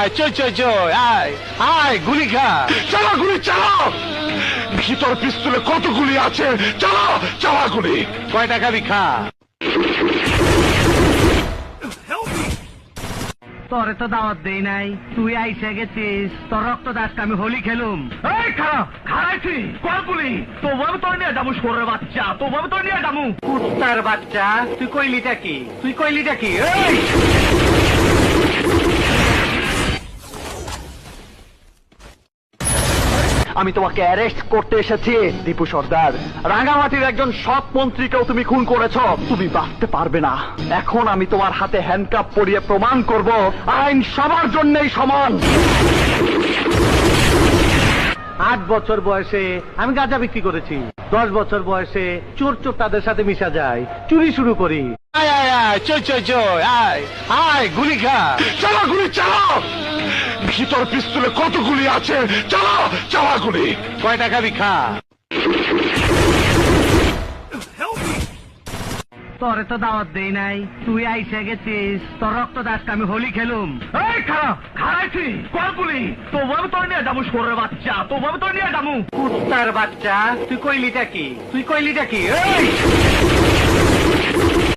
আয় আয় গুলি খা। চালা গুলি চালাও। ভিতর পিস্তলে কত গুলি আছে, চালাও চালা গুলি। কয় টাকা খা। তোরে তো দাওয়াত দেই নাই, তুই আইসে গেছিস, তোর রক্ত দাসকে আমি হোলি খেলুম। এই খারাপ খারাইছি কয় গুলি। তোভাবে তোর নিয়ে যাবো সরের বাচ্চা, তোভাবে তোর নিয়ে যাবো। কুত্তার বাচ্চা, তুই কইলিটা কি? এই আমি তোমাকে অ্যারেস্ট করতে এসেছি দীপু সর্দার। রাঙামাটির একজন সৎ মন্ত্রীকেও তুমি খুন করেছ, তুমি বাঁচতে পারবে না। এখন আমি তোমার হাতে হ্যান্ডকাপ পরিয়ে প্রমাণ করব আইন সবার জন্যই সমান। 8 বছর বয়সে আমি গাঁজা বিক্রি করেছি, 10 বছর বয়সে চোর তাদের সাথে মিশা যায়, চুরি শুরু করি। আয় আয় আয় আয় আয় গুলি খা। চালা গুলি চালাও। ভিতর পিস্তলে কত গুলি আছে, চালাও চালা গুলি। কয় টাকা খা। তোরে তো দাওয়াত দেই নাই, তুই আইসে গেছিস, তোর রক্ত দাসকে আমি হোলি খেলুম। এই খারাপ খারাইছি কয় গুলি। তোভাবে তোর নিয়ে যাবো সরের বাচ্চা, তোভাবে তোর নিয়ে যাবো। কুত্তার বাচ্চা, তুই কইলিটা কি? এই